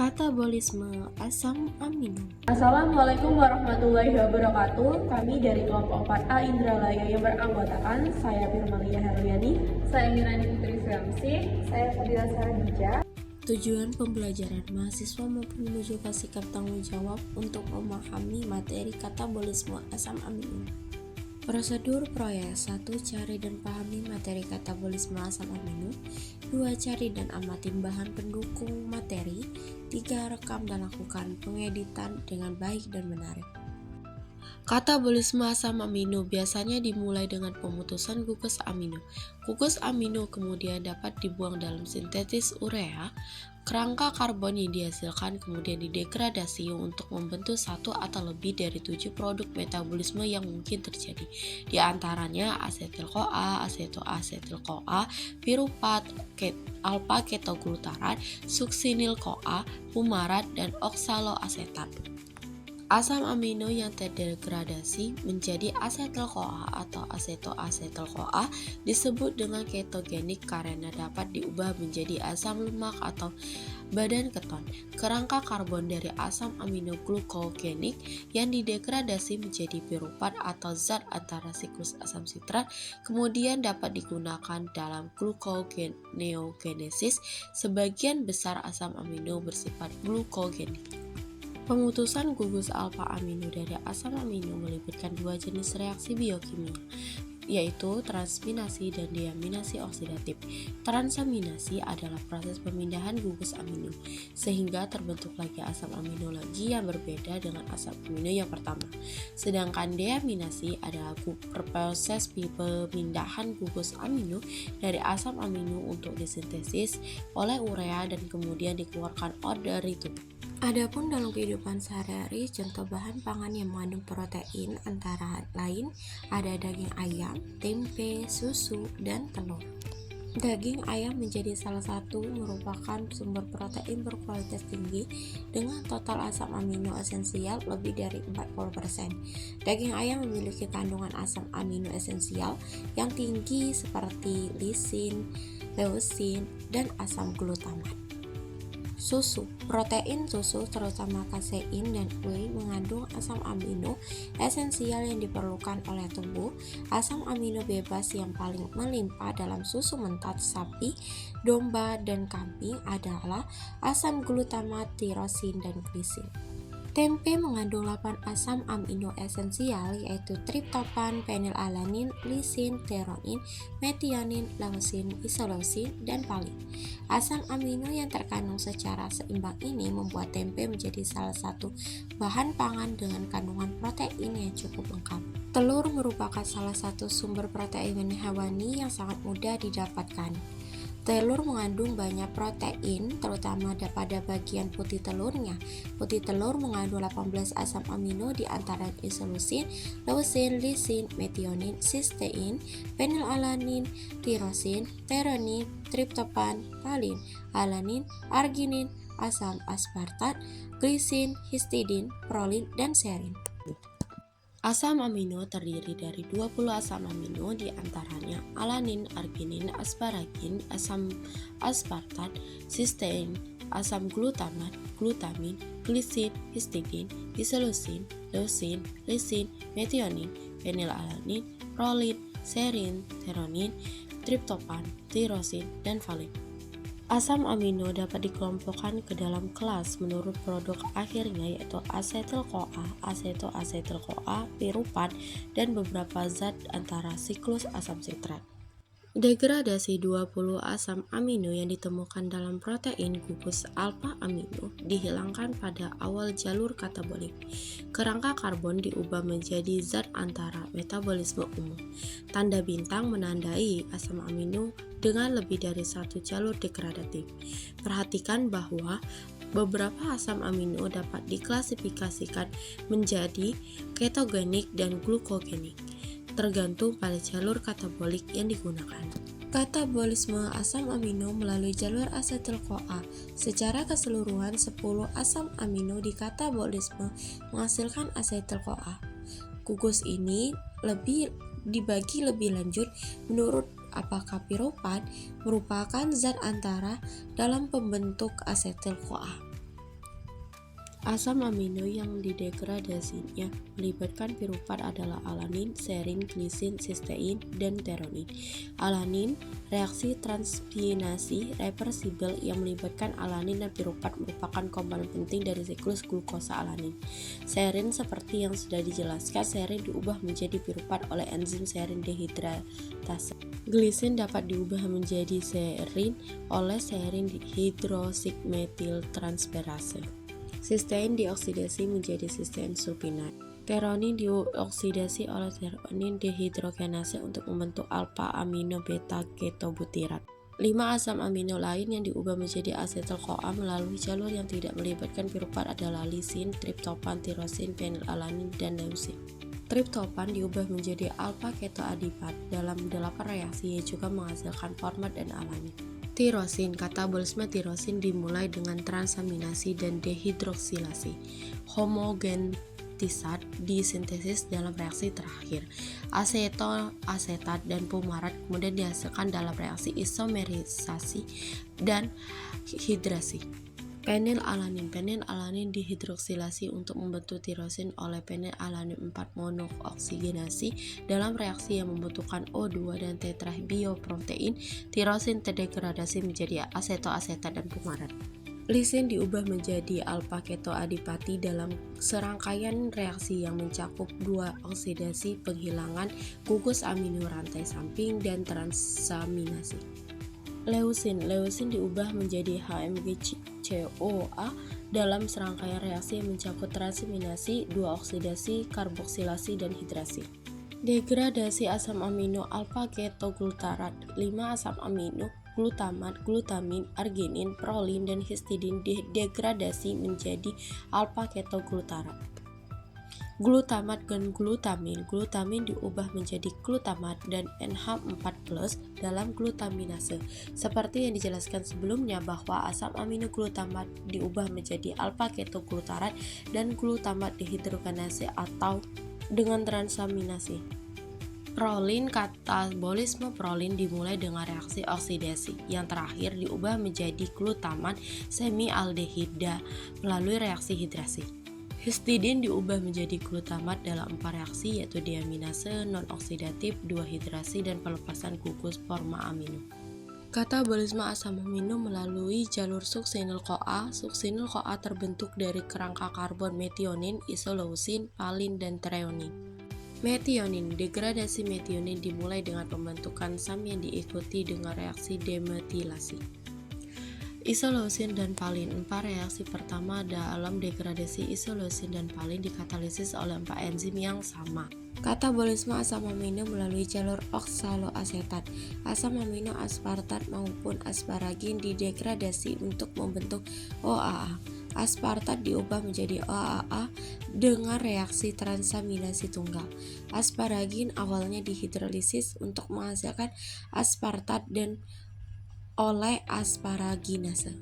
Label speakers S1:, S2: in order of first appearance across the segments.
S1: Katabolisme asam amino.
S2: Assalamualaikum warahmatullahi wabarakatuh. Kami dari kelompok 4A Indralaya yang beranggotakan saya Firmalia Herliani,
S3: saya Mirani Putri Syamsi,
S4: saya Fadila Saradija.
S1: Tujuan pembelajaran mahasiswa maupun menunjukkan sikap tanggung jawab untuk memahami materi katabolisme asam amino. Prosedur proyek 1. Cari dan pahami materi katabolisme asam amino. 2. Cari dan amati bahan pendukung materi. 3. Rekam dan lakukan pengeditan dengan baik dan menarik. Katabolisme asam amino biasanya dimulai dengan pemutusan gugus amino. Gugus amino kemudian dapat dibuang dalam sintesis urea. Kerangka karbon yang dihasilkan kemudian didegradasi untuk membentuk satu atau lebih dari 7 produk metabolisme yang mungkin terjadi. Di antaranya asetil-CoA, asetoasetil-CoA, piruvat, alpha-ketoglutarate, suksinil-CoA, fumarat, dan oksaloasetat. Asam amino yang terdegradasi menjadi asetil-CoA atau asetoasetil-CoA disebut dengan ketogenik karena dapat diubah menjadi asam lemak atau badan keton. Kerangka karbon dari asam amino glukogenik yang didegradasi menjadi piruvat atau zat antara siklus asam sitrat kemudian dapat digunakan dalam gluconeogenesis. Sebagian besar asam amino bersifat glukogenik. Pemutusan gugus alfa amino dari asam amino melibatkan dua jenis reaksi biokimia, yaitu transaminasi dan deaminasi oksidatif. Transaminasi adalah proses pemindahan gugus amino, sehingga terbentuk lagi asam amino lagi yang berbeda dengan asam amino yang pertama. Sedangkan deaminasi adalah proses pemindahan gugus amino dari asam amino untuk disintesis oleh urea dan kemudian dikeluarkan dari tubuh. Adapun dalam kehidupan sehari-hari, contoh bahan pangan yang mengandung protein antara lain ada daging ayam, tempe, susu, dan telur. Daging ayam menjadi salah satu merupakan sumber protein berkualitas tinggi dengan total asam amino esensial lebih dari 40%. Daging ayam memiliki kandungan asam amino esensial yang tinggi seperti lisin, leusin, dan asam glutamat. Susu, protein susu terutama kasein dan whey mengandung asam amino esensial yang diperlukan oleh tubuh. Asam amino bebas yang paling melimpah dalam susu mentah sapi, domba, dan kambing adalah asam glutamat, tirosin, dan glisin. Tempe mengandung 8 asam amino esensial yaitu triptofan, fenilalanin, lisin, theronin, metionin, leusin, isoleusin, dan valin. Asam amino yang terkandung secara seimbang ini membuat tempe menjadi salah satu bahan pangan dengan kandungan protein yang cukup lengkap. Telur merupakan salah satu sumber protein hewani yang sangat mudah didapatkan. Telur mengandung banyak protein, terutama pada bagian putih telurnya. Putih telur mengandung 18 asam amino di antara isoleusin, leusin, lisin, metionin, sistein, fenilalanin, tirosin, theronin, triptofan, valin, alanin, arginin, asam aspartat, glisin, histidin, prolin, dan serin. Asam amino terdiri dari 20 asam amino di antaranya alanin, arginin, asparagin, asam aspartat, sistein, asam glutamat, glutamin, glisin, histidin, isoleusin, leusin, lisin, metionin, fenilalanin, prolin, serin, theronin, triptofan, tirosin, dan valin. Asam amino dapat dikelompokkan ke dalam kelas menurut produk akhirnya yaitu asetil-CoA, asetoasetil-CoA, piruvat, dan beberapa zat antara siklus asam sitrat. Degradasi 20 asam amino yang ditemukan dalam protein gugus alfa amino dihilangkan pada awal jalur katabolik. Kerangka karbon diubah menjadi zat antara metabolisme umum. Tanda bintang menandai asam amino dengan lebih dari satu jalur degradatif. Perhatikan bahwa beberapa asam amino dapat diklasifikasikan menjadi ketogenik dan glukogenik, tergantung pada jalur katabolik yang digunakan. Katabolisme asam amino melalui jalur asetil-CoA. Secara keseluruhan 10 asam amino di katabolisme menghasilkan asetil-CoA. Gugus ini dibagi lebih lanjut menurut apakah piruvat merupakan zat antara dalam pembentuk asetil-CoA. Asam amino yang didegradasinya melibatkan piruvat adalah alanin, serin, glisin, sistein, dan theronin. Alanin, reaksi transaminasi reversibel yang melibatkan alanin dan piruvat merupakan komponen penting dari siklus glukosa alanin. Serin, seperti yang sudah dijelaskan, serin diubah menjadi piruvat oleh enzim serin dehidratase. Glisin dapat diubah menjadi serin oleh serin hidroksimetiltransferase. Sistein dioksidasi menjadi sistein sulfinat. Theronin dioksidasi oleh theronin dehidrogenase untuk membentuk alpha amino beta ketobutirat. 5 asam amino lain yang diubah menjadi asetil-CoA melalui jalur yang tidak melibatkan piruvat adalah lisin, triptopan, tirosin, fenilalanin, dan leusin. Triptopan diubah menjadi alpha ketoadipat dalam 8 reaksi yang juga menghasilkan format dan alanin. Tirosin, katabolisme tirosin dimulai dengan transaminasi dan dehidroksilasi. Homogentisat disintesis dalam reaksi terakhir. Asetoasetat dan fumarat kemudian dihasilkan dalam reaksi isomerisasi dan hidrasi. Penilalanin dihidroksilasi untuk membentuk tirosin oleh penilalanin 4 monooksigenasi dalam reaksi yang membutuhkan O2 dan tetrabioprotein. Tirosin terdegradasi menjadi asetoasetat dan fumarat. Lisin diubah menjadi alpha ketoadipati dalam serangkaian reaksi yang mencakup 2 oksidasi penghilangan gugus amino rantai samping dan transaminasi. Leusin diubah menjadi HMG-CoA dalam serangkaian reaksi yang mencakup transaminasi, 2 oksidasi, karboksilasi, dan hidrasi. Degradasi asam amino alpha ketoglutarat. 5 asam amino glutamat, glutamin, arginin, prolin, dan histidin degradasi menjadi alpha ketoglutarat. Glutamat dan glutamin diubah menjadi glutamat dan NH4+ dalam glutaminase. Seperti yang dijelaskan sebelumnya bahwa asam amino glutamat diubah menjadi alpha ketoglutarat dan glutamat dehidrogenase atau dengan transaminasi. Prolin, katabolisme prolin dimulai dengan reaksi oksidasi. Yang terakhir diubah menjadi glutamat semialdehida melalui reaksi hidrasi. Histidin diubah menjadi glutamat dalam 4 reaksi, yaitu deaminase, non-oksidatif, 2 hidrasi, dan pelepasan gugus forma amino. Katabolisme asam amino melalui jalur suksinil-CoA. Suksinil-CoA terbentuk dari kerangka karbon metionin, isoleusin, valin, dan treonin. Metionin, degradasi metionin dimulai dengan pembentukan SAM yang diikuti dengan reaksi demetilasi. Isoleusin dan valin, 4 reaksi pertama dalam degradasi isoleusin dan valin dikatalisis oleh 4 enzim yang sama. Katabolisme asam amino melalui jalur oksaloasetat. Asam amino aspartat maupun asparagin didegradasi untuk membentuk OAA. Aspartat diubah menjadi OAA dengan reaksi transaminasi tunggal. Asparagin awalnya dihidrolisis untuk menghasilkan aspartat dan oleh asparaginase.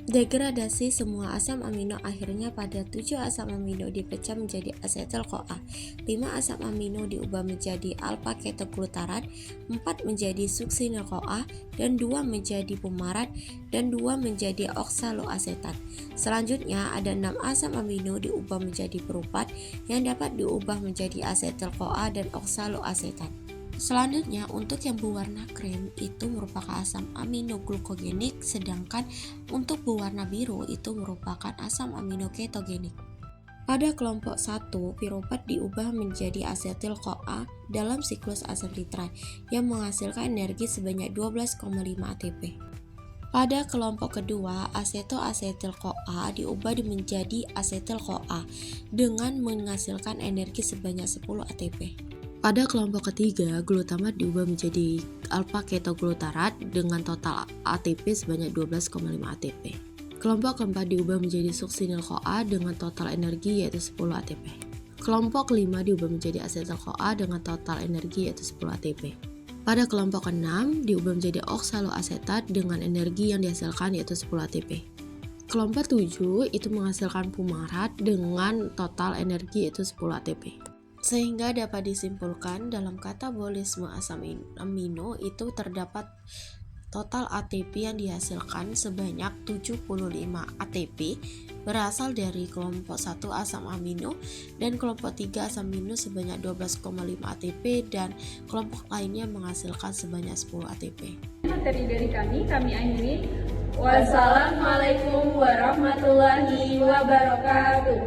S1: Degradasi semua asam amino akhirnya pada 7 asam amino dipecah menjadi asetil-CoA. 5 asam amino diubah menjadi alpha ketoglutarat, 4 menjadi suksinil-CoA, dan 2 menjadi fumarat, dan 2 menjadi oksaloasetat. Selanjutnya ada 6 asam amino diubah menjadi piruvat yang dapat diubah menjadi asetil-CoA dan oksaloasetat. Selanjutnya, untuk yang berwarna krem itu merupakan asam amino glukogenik, sedangkan untuk berwarna biru itu merupakan asam amino ketogenik. Pada kelompok 1, piruvat diubah menjadi asetil-CoA dalam siklus asam nitrat yang menghasilkan energi sebanyak 12,5 ATP. Pada kelompok kedua, asetoasetil-CoA diubah menjadi asetil-CoA dengan menghasilkan energi sebanyak 10 ATP. Pada kelompok ketiga, glutamat diubah menjadi alpha ketoglutarat dengan total ATP sebanyak 12,5 ATP. Kelompok keempat diubah menjadi suksinil-CoA dengan total energi yaitu 10 ATP. Kelompok kelima diubah menjadi asetil-CoA dengan total energi yaitu 10 ATP. Pada kelompok keenam diubah menjadi oksaloasetat dengan energi yang dihasilkan yaitu 10 ATP. Kelompok 7 itu menghasilkan fumarat dengan total energi yaitu 10 ATP. Sehingga dapat disimpulkan dalam katabolisme asam amino itu terdapat total ATP yang dihasilkan sebanyak 75 ATP berasal dari kelompok 1 asam amino dan kelompok 3 asam amino sebanyak 12,5 ATP dan kelompok lainnya menghasilkan sebanyak 10 ATP.
S3: Materi dari kami akhiri.
S2: Wassalamualaikum warahmatullahi wabarakatuh.